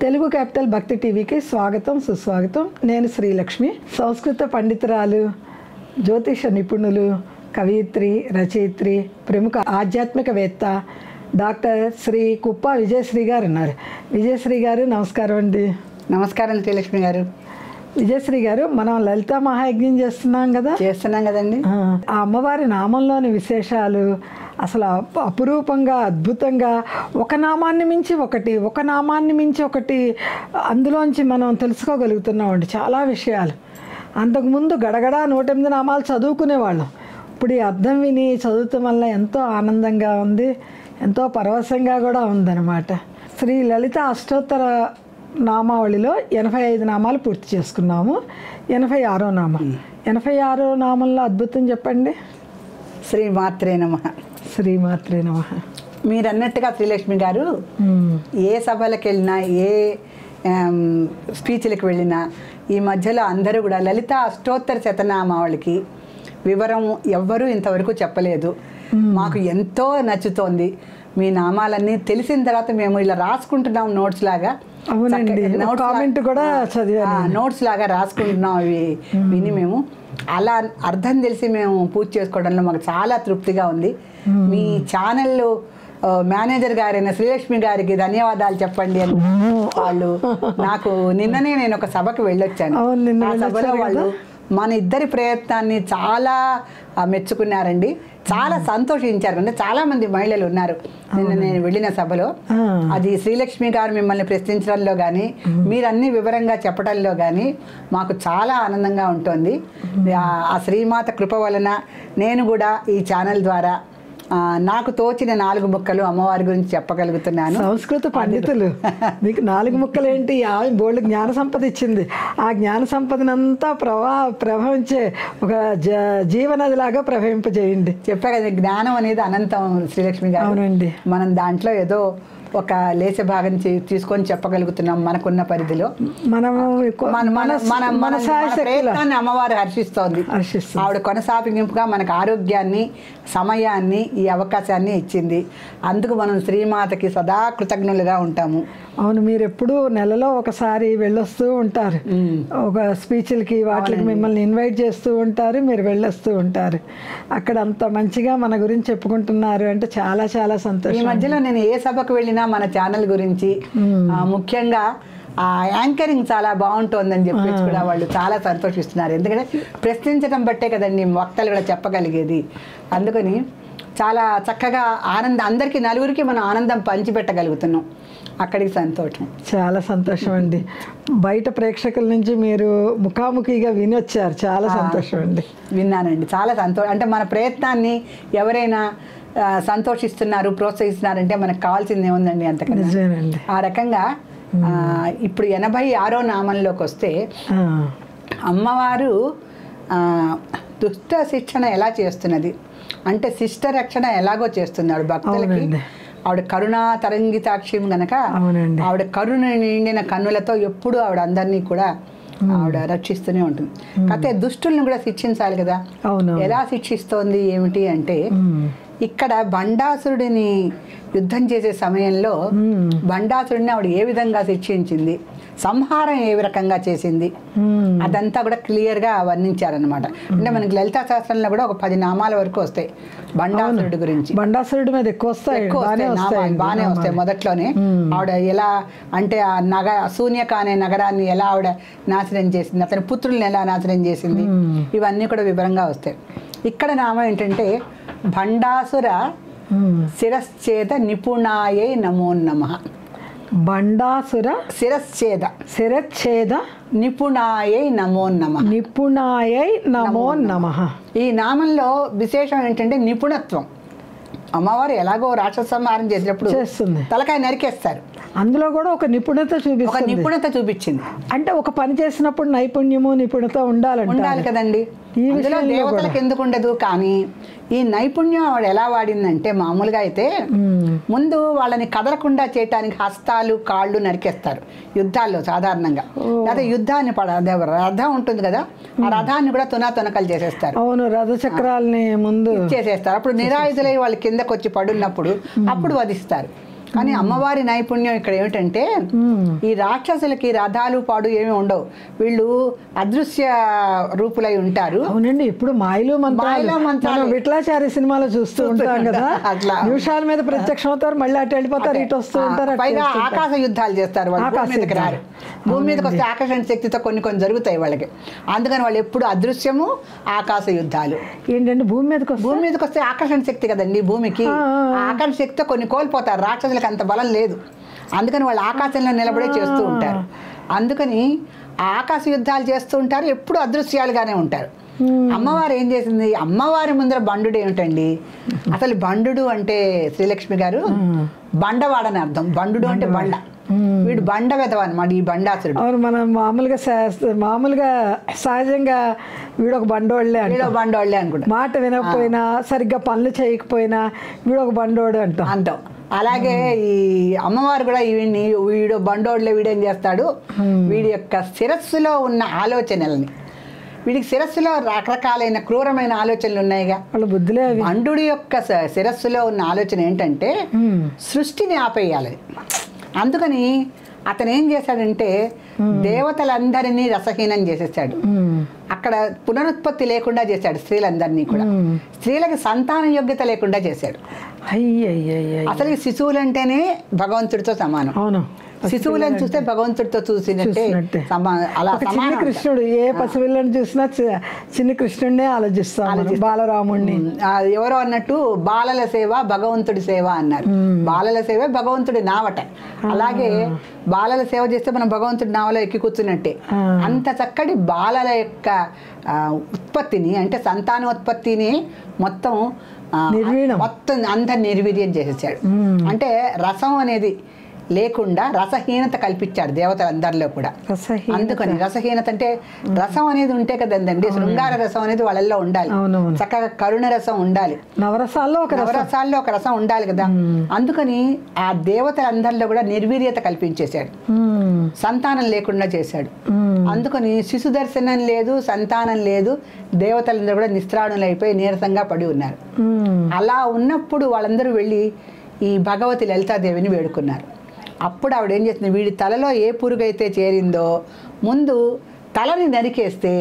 Telugu capital భక్తి టీవీకి స్వాగతం సుస్వాగతం. నేను శ్రీలక్ష్మి, సంస్కృత పండితురాలు, జ్యోతిష నిపుణులు, కవయిత్రి, రచయిత్రి, ప్రముఖ ఆధ్యాత్మికవేత్త డాక్టర్ శ్రీ కుప్ప విజయశ్రీ గారు ఉన్నారు. విజయశ్రీ గారు నమస్కారం అండి. నమస్కారం శ్రీలక్ష్మి గారు. విజయశ్రీ గారు, మనం లలితా మహాయజ్ఞం చేస్తున్నాం కదండి. ఆ అమ్మవారి నామంలోని విశేషాలు అసలు అపురూపంగా, అద్భుతంగా, ఒక నామాన్ని మించి ఒకటి అందులోంచి మనం తెలుసుకోగలుగుతున్నామండి చాలా విషయాలు. అంతకుముందు గడగడ 108 నామాలు చదువుకునేవాళ్ళం. ఇప్పుడు ఈ అర్థం విని చదువుతాం వల్ల ఎంతో ఆనందంగా ఉంది, ఎంతో పరవశంగా కూడా ఉందన్నమాట. శ్రీ లలిత అష్టోత్తర నామావళిలో 85 నామాలు పూర్తి చేసుకున్నాము. 86వ నామం, 86వ నామంలో అద్భుతం చెప్పండి. శ్రీమాత్రే నమః. శ్రీమాత్రే నమః. మీరు అన్నట్టుగా శ్రీలక్ష్మి గారు ఏ సభలకు వెళ్ళినా, ఏ స్పీచ్లకు వెళ్ళినా ఈ మధ్యలో అందరూ కూడా లలిత అష్టోత్తర శతనామావళికి వివరం ఎవ్వరూ ఇంతవరకు చెప్పలేదు. మాకు ఎంతో నచ్చుతోంది. మీ నామాలన్నీ తెలిసిన తర్వాత మేము ఇలా రాసుకుంటున్నాం నోట్స్ లాగా. కామెంట్ కూడా నోట్స్ లాగా రాసుకుంటున్నాం. అవి విని మేము అలా అర్థం తెలిసి మేము పూజ చేసుకోవడంలో మాకు చాలా తృప్తిగా ఉంది. మీ ఛానల్ మేనేజర్ గారైన శ్రీలక్ష్మి గారికి ధన్యవాదాలు చెప్పండి అని వాళ్ళు నాకు నిన్ననే నేను ఒక సభకు వెళ్ళొచ్చాను. ఆ సభలో వాళ్ళు మన ఇద్దరి ప్రయత్నాన్ని చాలా మెచ్చుకున్నారండి, చాలా సంతోషించారు. అంటే చాలా మంది మహిళలు ఉన్నారు నిన్న నేను వెళ్ళిన సభలో. అది శ్రీలక్ష్మి గారు మిమ్మల్ని ప్రశ్నించడంలో కానీ, మీరు అన్ని వివరంగా చెప్పడంలో కానీ మాకు చాలా ఆనందంగా ఉంటుంది. ఆ శ్రీమాత కృప వలన నేను కూడా ఈ ఛానల్ ద్వారా నాకు తోచిన 4 ముక్కలు అమ్మవారి గురించి చెప్పగలుగుతున్నాను. సంస్కృత పండితులు మీకు 4 ముక్కలు ఏంటి? బోల్డ్ జ్ఞాన సంపద ఇచ్చింది. ఆ జ్ఞాన సంపదనంతా ప్రభవించే ఒక జీవనదిలాగా ప్రవహింపజేయండి. చెప్పా కదా, జ్ఞానం అనేది అనంతం శ్రీలక్ష్మి గారు. అవునండి. మనం దాంట్లో ఏదో ఒక లేచ భాగం తీసుకొని చెప్పగలుగుతున్నాం మనకున్న పరిధిలో. ప్రయత్నాన్ని అమ్మవారు హర్షిస్తోంది. ఆవిడ కొనసాగింపుగా మనకు ఆరోగ్యాన్ని, సమయాన్ని, ఈ అవకాశాన్ని ఇచ్చింది. అందుకు మనం శ్రీమాతకి సదా కృతజ్ఞులుగా ఉంటాము. అవును, మీరు ఎప్పుడు నెలలో ఒకసారి వెళ్ళొస్తూ ఉంటారు. ఒక స్పీచ్లకి వాటికి మిమ్మల్ని ఇన్వైట్ చేస్తూ ఉంటారు, మీరు వెళ్ళొస్తూ ఉంటారు. అక్కడ అంత మంచిగా మన గురించి చెప్పుకుంటున్నారు అంటే చాలా చాలా సంతోషం. ఈ మధ్యలో నేను ఏ సభకు వెళ్ళినా మన ఛానల్ గురించి, ముఖ్యంగా ఆ యాంకరింగ్ చాలా బాగుంటుందని చెప్పేసి కూడా వాళ్ళు చాలా సంతోషిస్తున్నారు. ఎందుకంటే ప్రశ్నించడం బట్టే కదండి వక్తలు కూడా చెప్పగలిగేది. అందుకని చాలా చక్కగా అందరికీ, నలుగురికి మనం ఆనందం పంచిపెట్టగలుగుతున్నాం. అక్కడికి సంతోషం, చాలా సంతోషం అండి. బయట ప్రేక్షకుల నుంచి మీరు ముఖాముఖిగా వినొచ్చారు, చాలా సంతోషం అండి. విన్నానండి, చాలా సంతోషం. అంటే మన ప్రయత్నాన్ని ఎవరైనా సంతోషిస్తున్నారు, ప్రోత్సహిస్తున్నారంటే మనకు కావాల్సింది ఏముందండి అంతకన్నా. ఆ రకంగా ఇప్పుడు 86వ నామంలోకి వస్తే, అమ్మవారు దుష్ట శిక్షణ ఎలా చేస్తున్నది అంటే శిష్ట రక్షణ ఎలాగో చేస్తున్నాడు భక్తులకి. ఆవిడ కరుణా తరంగితాక్షిం గనక ఆవిడ కరుణ నిండిన కన్నులతో ఎప్పుడు ఆవిడ అందరినీ కూడా ఆవిడ రక్షిస్తూనే ఉంటుంది. కాకపోతే దుష్టుల్ని కూడా శిక్షించాలి కదా. ఎలా శిక్షిస్తోంది ఏమిటి అంటే, ఇక్కడ బండాసురుడిని యుద్ధం చేసే సమయంలో బండాసురుడిని ఆవిడ ఏ విధంగా శిక్షించింది, సంహారం ఏ రకంగా చేసింది, అదంతా కూడా క్లియర్గా వర్ణించారనమాట. అంటే మనకి లలితా శాస్త్రంలో కూడా ఒక 10 నామాల వరకు వస్తాయి బండాసురుడి గురించి. బండాసురుడి మీద ఎక్కువ బాగానే వస్తాయి. మొదట్లోనే ఆవిడ ఎలా అంటే ఆ శూన్యక అనే నగరాన్ని ఎలా ఆవిడ నాశనం చేసింది, అతని పుత్రుల్ని ఎలా నాశనం చేసింది, ఇవన్నీ కూడా వివరంగా వస్తాయి. ఇక్కడ నామం ఏంటంటే భండాసుర శిరశ్చేద నిపుణాయై నమో నమః. బండాసుర శిరచ్ఛేద నిపుణాయై నమో నమః. నిపుణాయై నమో నమః. ఈ నామంలో విశేషం ఏంటంటే నిపుణత్వం. అమ్మవారు ఎలాగో రాక్షస సంహారం చేసినప్పుడు తలకాయ నరికేస్తారు, అందులో కూడా ఒక నిపుణత చూపించింది. అంటే ఒక పని చేసినప్పుడు నైపుణ్యము, నిపుణత ఉండాలి కదండి. ఇందులో దేవతలకు ఎందుకు ఉండదు, కానీ ఈ నైపుణ్యం ఆవిడ ఎలా వాడిందంటే, మామూలుగా అయితే ముందు వాళ్ళని కదలకుండా చేయటానికి హస్తాలు, కాళ్ళు నరికేస్తారు యుద్ధాల్లో సాధారణంగా. అదే యుద్ధాన్ని రథం ఉంటుంది కదా, ఆ రథాన్ని కూడా తునకలు చేసేస్తారు. అవును, రథ చక్రాలని ముందు చేసేస్తారు. అప్పుడు నిరాయుధులై వాళ్ళు కిందకు వచ్చి పడున్నప్పుడు అప్పుడు వధిస్తారు. కానీ అమ్మవారి నైపుణ్యం ఇక్కడ ఏమిటంటే ఈ రాక్షసులకి రథాలు పాడు ఏమి ఉండవు, వీళ్ళు అదృశ్య రూపులై ఉంటారు. అవునండి, ఇప్పుడు మాయలు మంత్రాలు విఠలాచారి సినిమాలో చూస్తూ ఉంటాం కదా, అట్లా నిమిషాల మీద ప్రత్యక్షం అవుతారు, మళ్ళీ అటు వెళ్ళిపోతారు, ఇటు వస్తూ ఉంటారు. పైగా ఆకాశ యుద్ధాలు చేస్తారు వాళ్ళు, భూమి మీదకి రారు. భూమి మీదకి వస్తే ఆకర్షణ శక్తితో కొన్ని కొన్ని జరుగుతాయి వాళ్ళకి, అందుకని వాళ్ళు ఎప్పుడు అదృశ్యము ఆకాశ యుద్ధాలు. ఏంటంటే భూమి మీదకి వస్తే ఆకర్షణ శక్తి కదండి భూమికి, ఆకర్షణ శక్తితో కొన్ని కోల్పోతారు. రాక్షసులకు అంత బలం లేదు, అందుకని వాళ్ళు ఆకాశంలో నిలబడే చేస్తూ ఉంటారు. అందుకని ఆకాశ యుద్ధాలు చేస్తూ ఉంటారు, ఎప్పుడు అదృశ్యాలుగానే ఉంటారు. అమ్మవారు ఏం చేసింది, అమ్మవారి ముందర బండు ఏమిటండి, అసలు బండు అంటే శ్రీలక్ష్మి గారు బండవాడని అర్థం. బండు అంటే బండ, వీడు బండ వెధవ అనమాట, ఈ బండాసురుడు. అవును, మనం మామూలుగా సహజంగా వీడొక బండోళ్ళే అనుకుంటా, మాట వినకపోయినా సరిగ్గా పనులు చేయకపోయినా వీడొక బండోడు అంటాం. అలాగే ఈ అమ్మవారు కూడా వీడు బండోడ్లే, వీడేం చేస్తాడు, వీడి యొక్క శిరస్సులో ఉన్న ఆలోచనల్ని, వీడికి శిరస్సులో రకరకాలైన క్రూరమైన ఆలోచనలు ఉన్నాయిగా, వాళ్ళ బుద్ధులే. బండు యొక్క శిరస్సులో ఉన్న ఆలోచన ఏంటంటే సృష్టిని ఆపేయాలి. అందుకని అతను ఏం చేశాడంటే దేవతలందరినీ రసహీనం చేసేసాడు, అక్కడ పునరుత్పత్తి లేకుండా చేశాడు స్త్రీలందరినీ కూడా, స్త్రీలకి సంతాన యోగ్యత లేకుండా చేశాడు. అసలు ఈ శిశువులంటేనే భగవంతుడితో సమానం. అవును, శిశువులను చూస్తే భగవంతుడితో చూసినట్టే అలా సమానం. కృష్ణుడు ఏ పసిపిల్లని చూసినా చిన్న కృష్ణుడినే ఆలోచిస్తాం, బాలరాముడిని. ఎవరో అన్నట్టు బాలల సేవ భగవంతుడి సేవ అన్నారు, బాలల సేవ భగవంతుడి నావట. అలాగే బాలల సేవ చేస్తే మనం భగవంతుడి నావలో ఎక్కి కూర్చున్నట్టే. అంత చక్కటి బాలల యొక్క ఉత్పత్తిని, అంటే సంతానోత్పత్తిని మొత్తం అంత నిర్వీర్యం చేసేసాడు. అంటే రసం అనేది లేకుండా రసహీనత కల్పించాడు దేవతలందరిలో కూడా. అందుకని రసహీనత అంటే రసం అనేది ఉంటే కదండి, శృంగార రసం అనేది వాళ్ళల్లో ఉండాలి, చక్కగా కరుణ రసం ఉండాలి, నవరసాల్లో ఒక రసం ఉండాలి కదా. అందుకని ఆ దేవతలందరిలో కూడా నిర్వీర్యత కల్పించేశాడు, సంతానం లేకుండా చేశాడు. అందుకని శిశు దర్శనం లేదు, సంతానం లేదు, దేవతలందరూ కూడా నిస్త్రాణులు అయిపోయి నీరసంగా పడి ఉన్నారు. అలా ఉన్నప్పుడు వాళ్ళందరూ వెళ్ళి ఈ భగవతి లలితాదేవిని వేడుకున్నారు. అప్పుడు ఆవిడ ఏం చేస్తుంది, వీడి తలలో ఏ పురుగైతే చేరిందో ముందు తలని నరికేస్తే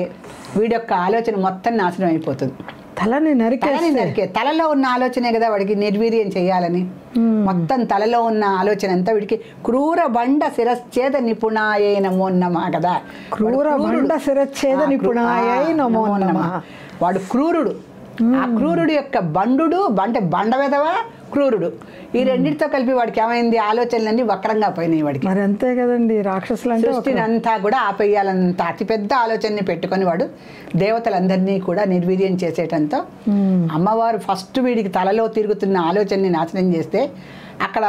వీడి యొక్క ఆలోచన మొత్తం నాశనం అయిపోతుంది. తలలో ఉన్న ఆలోచనే కదా వాడికి నిర్వీర్యం చేయాలని, మొత్తం తలలో ఉన్న ఆలోచన అంతా వీడికి క్రూర బండ శిరశ్చేద నిపుణాయై నమో నమః కదా. క్రూర బండ శిరశ్చేద నిపుణాయై నమో నమః. వాడు క్రూరుడు. ఆ క్రూరుడు యొక్క బండు అంటే బండ వెధవ, క్రూరుడు, ఈ రెండింటితో కలిపి వాడికి ఏమైంది, ఆలోచనలన్నీ వక్రంగా పోయినాయి వాడికి. మరి అంతే కదండి, రాక్షసులు సృష్టిని అంతా కూడా ఆపేయాలంత అతిపెద్ద ఆలోచనని పెట్టుకొని వాడు దేవతలందరినీ కూడా నిర్వీర్యం చేసేటంతో అమ్మవారు ఫస్ట్ వీడికి తలలో తిరుగుతున్న ఆలోచనని నాశనం చేస్తే అక్కడ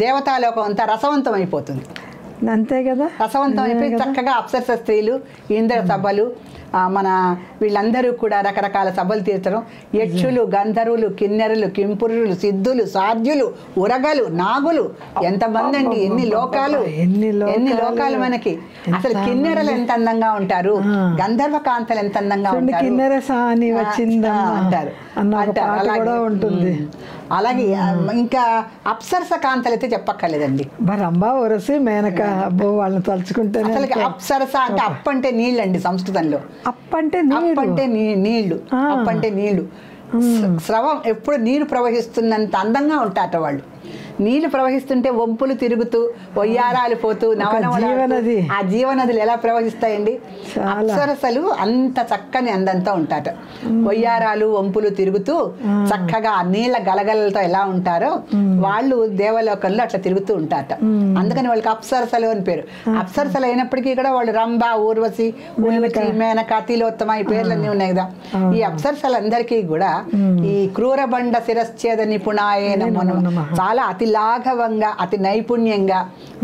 దేవతాలోకం అంతా రసవంతం అయిపోతుంది. అంతే కదా, రసవంతం అయిపోయి చక్కగా అప్సరస స్త్రీలు, ఇంద్ర సభలు, మన వీళ్ళందరూ కూడా రకరకాల సభలు తీర్చడం, యక్షులు, గంధర్వులు, కిన్నెరులు, కింపురులు, సిద్ధులు, సాధ్యులు, ఉరగలు, నాగులు, ఎంతమంది అండి, ఎన్ని లోకాలు మనకి. అసలు కిన్నెరలు ఎంత అందంగా ఉంటారు, గంధర్వ కాంతలు ఎంత అందంగా ఉంటారు ఉంటుంది. అలాగే ఇంకా అప్సరస కాంతలు అయితే చెప్పక్కర్లేదండి, రంభా, ఉరసి, మేనక, అబ్బో వాళ్ళని తలుచుకుంటే. అసలు అప్సరస అంటే అప్పంటే నీళ్ళండి సంస్కృతంలో, అప్పంటే నీళ్లు. స్రవం ఎప్పుడు నీరు ప్రవహిస్తున్నంత అందంగా ఉంటారట వాళ్ళు. నీళ్లు ప్రవహిస్తుంటే వంపులు తిరుగుతూ వయ్యారాలు పోతూ నవనవనది, ఆ జీవనదులు ఎలా ప్రవహిస్తాయండి, అప్సరసలు అంత చక్కని అందంతో ఉంటారట. వయ్యారాలు వంపులు తిరుగుతూ చక్కగా నీళ్ల గలగలతో ఎలా ఉంటారో వాళ్ళు దేవలోకంలో అట్లా తిరుగుతూ ఉంటారట. అందుకని వాళ్ళకి అప్సరసలు అని పేరు. అప్సరసలు అయినప్పటికీ కూడా వాళ్ళు రంభ, ఊర్వశి, ఉల్వచి, మేనక, తిలోత్తమ ఈ పేర్లన్నీ ఉన్నాయి కదా. ఈ అప్సరసలందరికీ కూడా ఈ క్రూరబండ శిరశ్చేద నిపుణాయే నమో నమః చాలా అతి లాఘవంగా, అతి నైపుణ్యంగా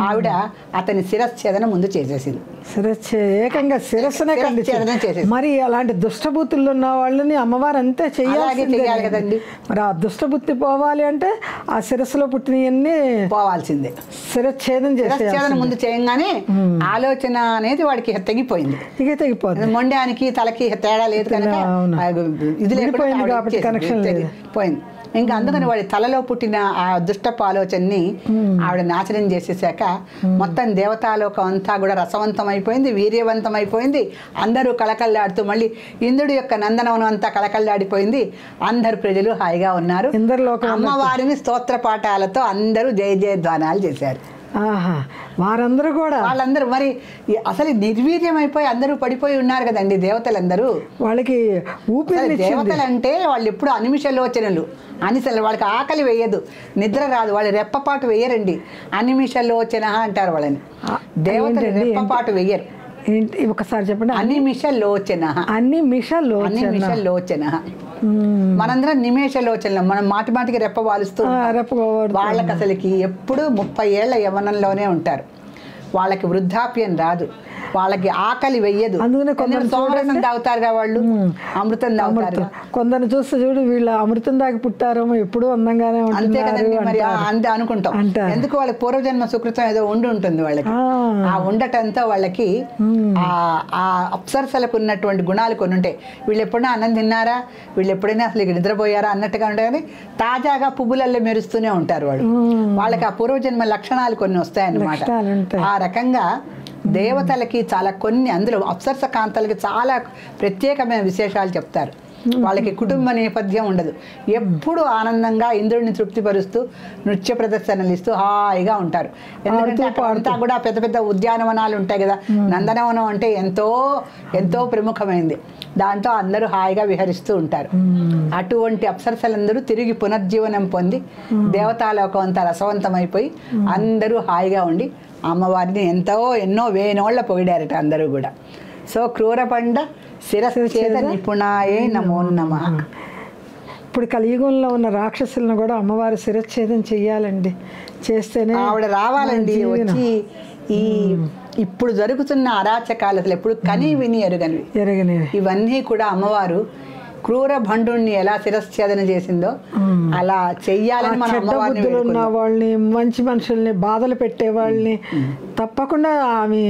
ఆవిడ అతని శిరశ్ఛేదన ముందు చేసేసింది. ఏకంగా శిరస్సునే ఖండించారు. మరి అలాంటి దుష్టబుద్ధులు ఉన్న వాళ్ళని అమ్మవారు అంతే చేయాలి కదండి. మరి ఆ దుష్టబుద్ధి పోవాలి అంటే ఆ శిరస్సులో పుట్టినవన్నీ పోవాల్సిందే. శిరచ్ఛేదం చేసేయాలి. ముందు చేయంగానే ఆలోచన అనేది వాడికి తెగిపోయింది. తెగిపోయింది. మొండానికి తలకి తేడా లేదు కనుక ఇది లేకపోయింది కాబట్టి కనెక్షన్ లేదు, పోయింది. ఇంకా అందుకని వాడి తలలో పుట్టిన ఆ దుష్టపు ఆలోచనని ఆవిడ నాశనం చేసేసాక మొత్తం దేవతాలోకం అంతా కూడా రసవంతం అయిపోయింది, వీర్యవంతం అయిపోయింది. అందరూ కళకళ్ళాడుతూ మళ్ళీ ఇంద్రుడి యొక్క నందనవనం అంతా కళకళ్ళాడిపోయింది. అందరు ప్రజలు హాయిగా ఉన్నారు. అమ్మవారిని స్తోత్ర పాఠాలతో అందరూ జయ జయధ్వానాలు చేశారు. వాళ్ళందరూ మరి అసలు నిర్వీర్యం అయిపోయి అందరూ పడిపోయి ఉన్నారు కదండి దేవతలందరూ. వాళ్ళకి ఊపిరి, దేవతలు అంటే వాళ్ళు ఎప్పుడు అనిమిషలోచనలు, వాళ్ళకి ఆకలి వేయదు, నిద్ర రాదు, వాళ్ళు రెప్పపాటు వేయరండి. అనిమిషలోచన అంటారు వాళ్ళని. దేవతలు రెప్పపాటు వేయరు. ఒకసారి చెప్పండి. అనిమిషలోచన. మనందరం నిమేషలోచనలు, మనం మాటి మాటికి రెప్ప వాలుస్తూ. వాళ్ళకి అసలుకి ఎప్పుడు 30 ఏళ్ల యవ్వనంలోనే ఉంటారు. వాళ్ళకి వృద్ధాప్యం రాదు, వాళ్ళకి ఆకలి వెయ్యదు. అందుకనే సోమరసం తాగుతారుగా వాళ్ళు, అమృతం తాగుతారు. కొందరు చూస్తే చూడు వీళ్ళు అమృతం దాకా పుట్టారేమో, ఎప్పుడు అందంగానే అంతే కదండి. మరి అంతే అనుకుంటాం. ఎందుకు వాళ్ళకి పూర్వజన్మ సుకృతం ఏదో ఉండి ఉంటుంది వాళ్ళకి. ఆ ఉండటంతో వాళ్ళకి ఆ అప్సరసలకు ఉన్నటువంటి గుణాలు కొన్ని ఉంటాయి. వీళ్ళు ఎప్పుడైనా అన్నం తిన్నారా, వీళ్ళు ఎప్పుడైనా అసలు నిద్రపోయారా అన్నట్టుగా ఉంటాయి. కానీ తాజాగా పువ్వులల్లో మెరుస్తూనే ఉంటారు వాళ్ళు. వాళ్ళకి ఆ పూర్వజన్మ లక్షణాలు కొన్ని వస్తాయన్నమాట. ఆ రకంగా దేవతలకి చాలా కొన్ని, అందులో అప్సరస కాంతలకి చాలా ప్రత్యేకమైన విశేషాలు చెప్తారు. వాళ్ళకి కుటుంబ నేపథ్యం ఉండదు, ఎప్పుడు ఆనందంగా ఇంద్రుడిని తృప్తిపరుస్తూ నృత్య ప్రదర్శనలు ఇస్తూ హాయిగా ఉంటారు. ఎందుకంటే అంతా కూడా పెద్ద పెద్ద ఉద్యానవనాలు ఉంటాయి కదా. నందనవనం అంటే ఎంతో ఎంతో ప్రముఖమైంది. దాంట్లో అందరూ హాయిగా విహరిస్తూ ఉంటారు. అటువంటి అప్సరసలందరూ తిరిగి పునర్జీవనం పొంది దేవతాలోకం అంతా రసవంతమైపోయి అందరూ హాయిగా ఉండి అమ్మవారిని ఎన్నో వేనోళ్ళ పొగిడారట అందరూ కూడా. సో క్రూరపండ శిరచ్ఛేద నిపుణాయే నమో నమః. ఇప్పుడు కలియుగంలో ఉన్న రాక్షసులను కూడా అమ్మవారి శిరచ్ఛేదం చెయ్యాలండి. చేస్తేనే ఆవిడ రావాలండి. వచ్చి ఈ ఇప్పుడు జరుగుతున్న అరాచకాలు అసలు ఎప్పుడు కని విని ఎరగనివి ఇవన్నీ కూడా అమ్మవారు క్రూర భండుణ్ణి ఎలా శిరచ్ఛేదన చేసిందో అలా చెయ్యాలని మన అమ్మవారిని ఉన్న వాళ్ళని, మంచి మనుషుల్ని బాధలు పెట్టే వాళ్ళని తప్పకుండా ఆమె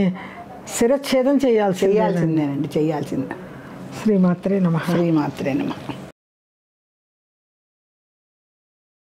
శిరచ్ఛేదం చేయాల్సిందేనండి. చేయాల్సిందే. శ్రీమాత్రే నమః. శ్రీమాత్రే నమః.